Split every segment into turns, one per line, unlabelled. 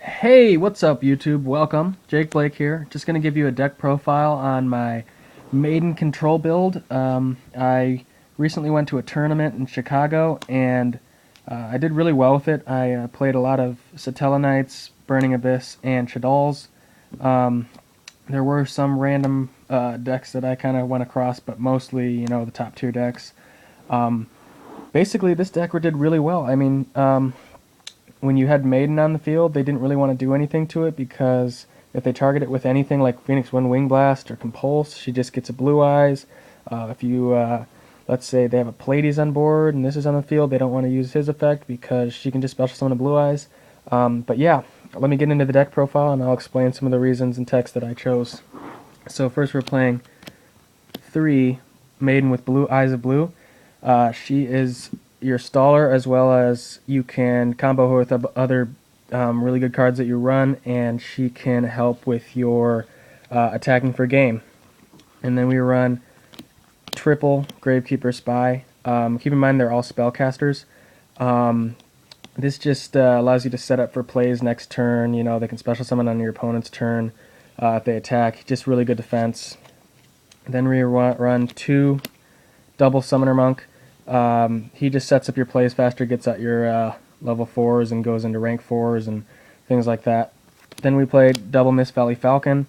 Hey, what's up, YouTube? Welcome. Jake Blake here. Just going to give you a deck profile on my Maiden control build. I recently went to a tournament in Chicago, and I did really well with it. I played a lot of Satella Knights, Burning Abyss, and Shadalls. Um, there were some random decks that I kind of went across, but mostly, the top tier decks. Um, Basically, this deck did really well. When you had Maiden on the field, they didn't really want to do anything to it because if they target it with anything like Phoenix Wind Wing Blast or Compulse, she just gets a Blue Eyes. If you, let's say they have a Pleiades on board and this is on the field, they don't want to use his effect because she can just special summon a Blue Eyes. But yeah, let me get into the deck profile and I'll explain some of the reasons and text that I chose. So first we're playing 3 Maiden with Blue Eyes of Blue. She is your staller, as well as you can combo her with other really good cards that you run, and she can help with your attacking for game. And then we run triple Gravekeeper Spy. Keep in mind they're all spellcasters. This just allows you to set up for plays next turn. They can special summon on your opponent's turn if they attack. Just really good defense. Then we run 2 double Summoner Monk. He just sets up your plays faster, gets at your level 4s and goes into rank 4s and things like that. Then we played double Mist Valley Falcon.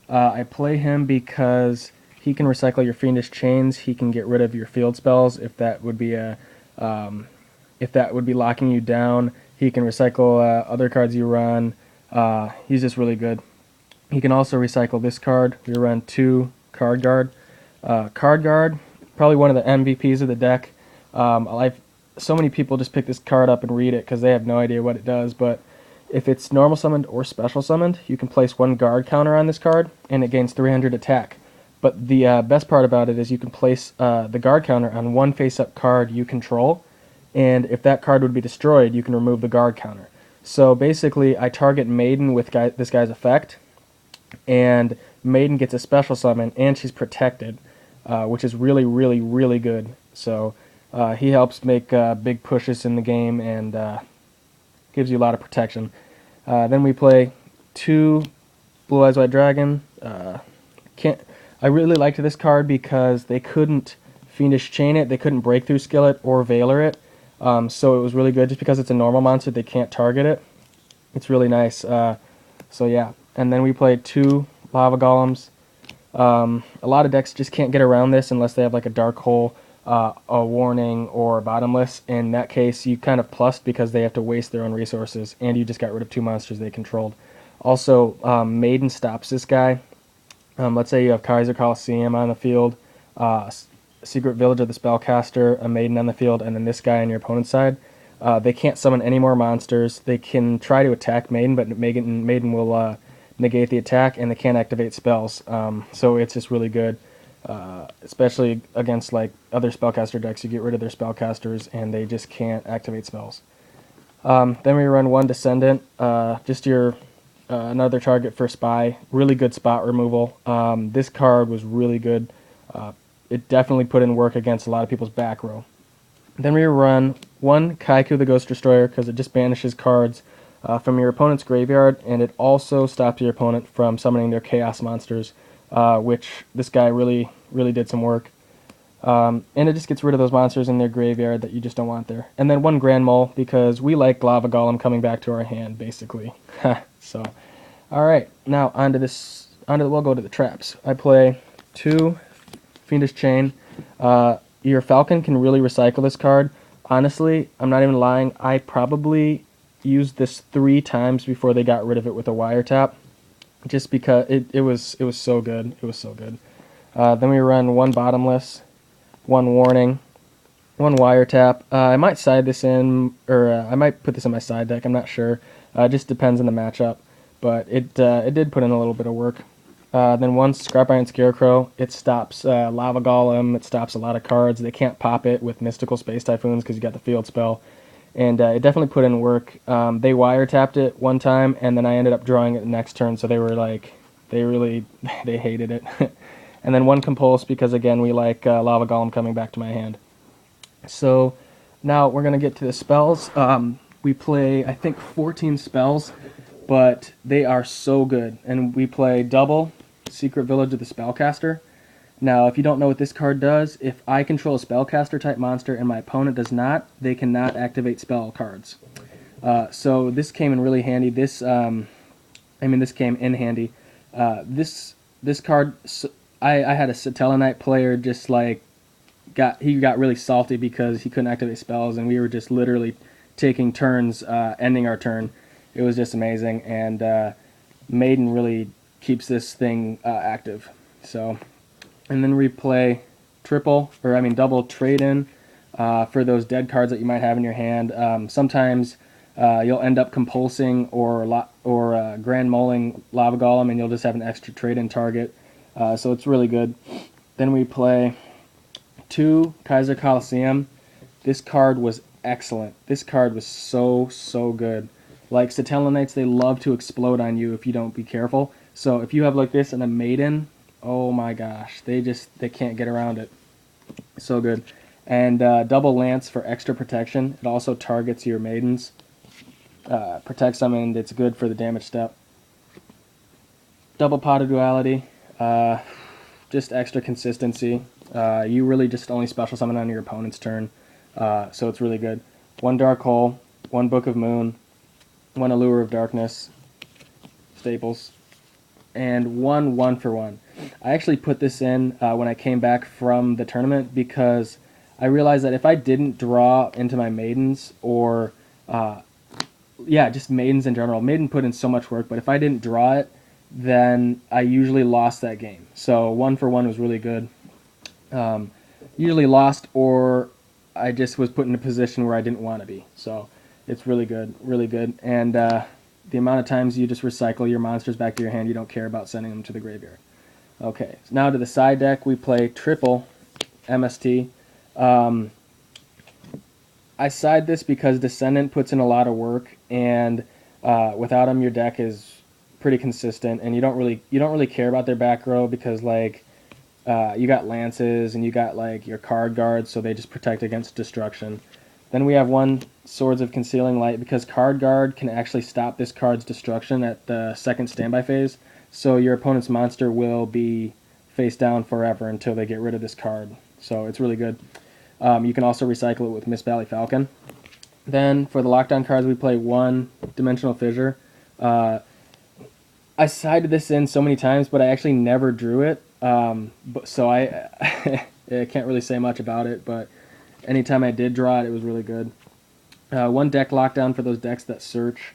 I play him because he can recycle your Fiendish Chains. He can get rid of your field spells if that would be locking you down. He can recycle other cards you run. He's just really good. He can also recycle this card. We run 2 Card Guard. Card Guard, probably one of the MVPs of the deck. So many people just pick this card up and read it because they have no idea what it does, but if it's normal summoned or special summoned, you can place 1 guard counter on this card, and it gains 300 attack. But the best part about it is you can place the guard counter on 1 face-up card you control, and if that card would be destroyed, you can remove the guard counter. So basically, I target Maiden with this guy's effect, and Maiden gets a special summon, and she's protected, which is really, really, really good. So he helps make big pushes in the game and gives you a lot of protection. Then we play 2 Blue Eyes White Dragon. I really liked this card because they couldn't Fiendish Chain it, they couldn't Breakthrough Skill it or Veiler it. So it was really good just because it's a normal monster, they can't target it. It's really nice. So yeah. And then we played 2 Lava Golems. A lot of decks just can't get around this unless they have like a Dark Hole, a Warning, or a Bottomless. In that case, you kind of plussed because they have to waste their own resources, and you just got rid of 2 monsters they controlled. Also, Maiden stops this guy. Let's say you have Kaiser Coliseum on the field, Secret Village of the Spellcaster, a Maiden on the field, and then this guy on your opponent's side. They can't summon any more monsters. They can try to attack Maiden, but Maiden will negate the attack, and they can't activate spells. So it's just really good. Especially against like other spellcaster decks, you get rid of their spellcasters and they just can't activate spells. Then we run 1 Descendant, just your another target for Spy. Really good spot removal. This card was really good. It definitely put in work against a lot of people's back row. Then we run 1 Kaiku the Ghost Destroyer because it just banishes cards from your opponent's graveyard, and it also stops your opponent from summoning their Chaos monsters, which this guy really did some work. And it just gets rid of those monsters in their graveyard that you just don't want there. And then 1 Grand Mole because we like Lava Golem coming back to our hand, basically. So, alright, now we'll go to the traps. I play 2 Fiendish Chain. Your Falcon can really recycle this card. Honestly, I'm not even lying, I probably used this 3 times before they got rid of it with a wiretap. Just because it was so good. It was so good. Then we run 1 Bottomless, 1 Warning, 1 Wiretap. I might side this in, or I might put this in my side deck. I'm not sure. It just depends on the matchup. But it did put in a little bit of work. Then 1 Scrap Iron Scarecrow. It stops Lava Golem. It stops a lot of cards. They can't pop it with Mystical Space Typhoons because you got the field spell. And it definitely put in work. They wiretapped it 1 time, and then I ended up drawing it the next turn, so they were like, they hated it. And then 1 Compulse, because again, we like Lava Golem coming back to my hand. So now we're going to get to the spells. We play, I think, 14 spells. but they are so good. And we play double Secret Village of the Spellcaster. Now, if you don't know what this card does, if I control a Spellcaster type monster and my opponent does not, they cannot activate spell cards. So this came in really handy. This came in handy. This card, I had a Satellanite player just like got really salty because he couldn't activate spells, and we were just literally taking turns, ending our turn. It was just amazing, and Maiden really keeps this thing active. So, and then we play double trade in for those dead cards that you might have in your hand. Sometimes you'll end up compulsing or grand moling Lava Golem, and you'll just have an extra trade in target. So it's really good. Then we play 2 Kaiser Coliseum. This card was excellent. This card was so good. Like Satellanites, they love to explode on you if you don't be careful. So if you have like this and a Maiden, oh my gosh, they can't get around it. So good. And double Lance for extra protection. It also targets your Maidens. Protects them, and it's good for the damage step. Double Pot of Duality. Just extra consistency. You really just only special summon on your opponent's turn. So it's really good. 1 Dark Hole, 1 Book of Moon, 1 Allure of Darkness, staples, and 1 1-for-1. I actually put this in when I came back from the tournament because I realized that if I didn't draw into my Maidens or just Maidens in general, Maiden put in so much work, but if I didn't draw it, then I usually lost that game. So 1-for-1 was really good. Usually lost, or I just was put in a position where I didn't want to be. So it's really good, really good. And the amount of times you just recycle your monsters back to your hand, you don't care about sending them to the graveyard. Okay, so now to the side deck, we play triple MST. I side this because Descendant puts in a lot of work, and without him, your deck is pretty consistent, and you don't really care about their back row because like you got lances and you got like your card guards, so they just protect against destruction. Then we have 1 Swords of Concealing Light because card guard can actually stop this card's destruction at the second standby phase. So your opponent's monster will be face down forever until they get rid of this card. So it's really good. You can also recycle it with Mist Valley Falcon. Then for the lockdown cards, we play 1 Dimensional Fissure. I sided this in so many times, but I actually never drew it. So I I can't really say much about it, but anytime I did draw it, it was really good. 1 deck lockdown for those decks that search.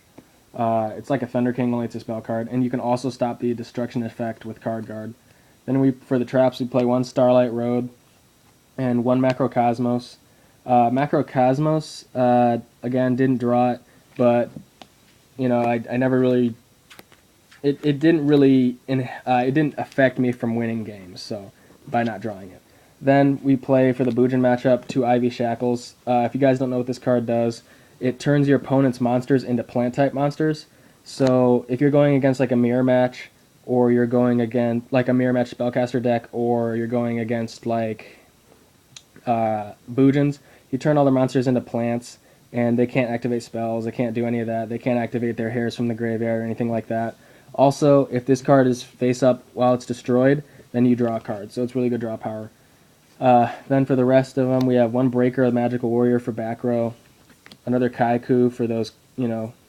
It's like a Thunder King, only it's a spell card, and you can also stop the destruction effect with card guard. Then for the traps, we play 1 Starlight Road and 1 Macrocosmos. Macrocosmos, again, didn't draw it, but I never really. It didn't affect me from winning games, so by not drawing it. Then we play for the Bujin matchup 2 Ivy Shackles. If you guys don't know what this card does, it turns your opponent's monsters into plant type monsters. So if you're going against like a mirror match, or you're going against like a mirror match spellcaster deck, or you're going against like Bujins, you turn all the monsters into plants, and they can't activate spells, they can't do any of that, they can't activate their hairs from the graveyard or anything like that. Also, if this card is face up while it's destroyed, then you draw a card, so it's really good draw power. Then for the rest of them, we have 1 Breaker of Magical Warrior for back row, another Kaiku for those,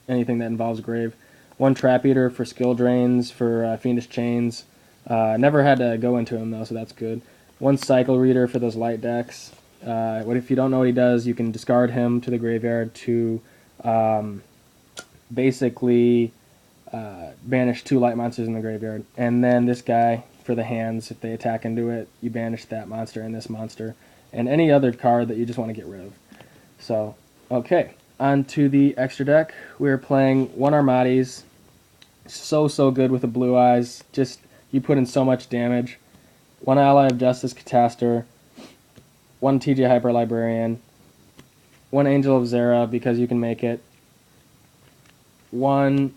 anything that involves grave, 1 Trap Eater for skill drains for Fiendish Chains. Never had to go into him though, so that's good. 1 Cycle Reader for those light decks. What if you don't know what he does, you can discard him to the graveyard to basically banish 2 light monsters in the graveyard. And then this guy for the hands, if they attack into it, you banish that monster and this monster, and any other card that you just want to get rid of. So, okay, on to the extra deck. We're playing 1 Armades. So good with the blue eyes. Just, you put in so much damage. 1 Ally of Justice Catastor. 1 TJ Hyper Librarian. 1 Angel of Zera because you can make it. 1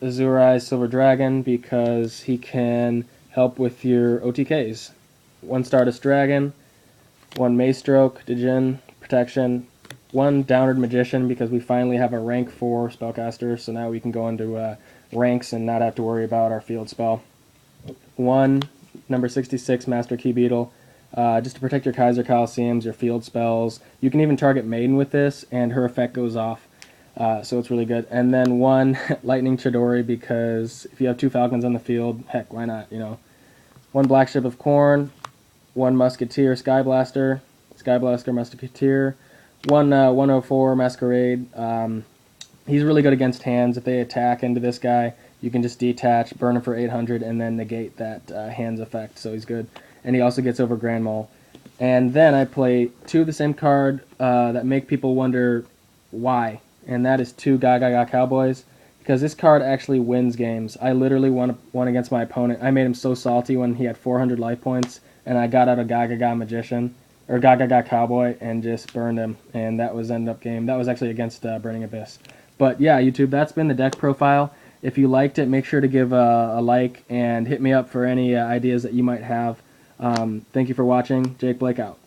Azurai Silver Dragon because he can help with your OTKs. 1 Stardust Dragon, 1 Maystroke, Djinn, Protection, one Downward Magician because we finally have a rank 4 spellcaster, so now we can go into ranks and not have to worry about our field spell. One number 66 Master Key Beetle, just to protect your Kaiser Coliseums, your field spells. You can even target Maiden with this, and her effect goes off. So it's really good. And then one Lightning Chidori, because if you have 2 Falcons on the field, heck, why not, you know. One Black Ship of Corn, one Musketeer Skyblaster, Skyblaster Musketeer, one 104 Masquerade. He's really good against hands. If they attack into this guy, you can just detach, burn him for 800, and then negate that hands effect, so he's good. And he also gets over Grand Mole. And then I play 2 of the same card that make people wonder why, and that is 2 Gaga Cowboys, because this card actually wins games. I literally won against my opponent. I made him so salty when he had 400 life points, and I got out a Gaga Magician, or Gaga Cowboy, and just burned him, and that was end up game. That was actually against Burning Abyss. But yeah, YouTube, that's been the deck profile. If you liked it, make sure to give a like and hit me up for any ideas that you might have. Thank you for watching. Jake Blake out.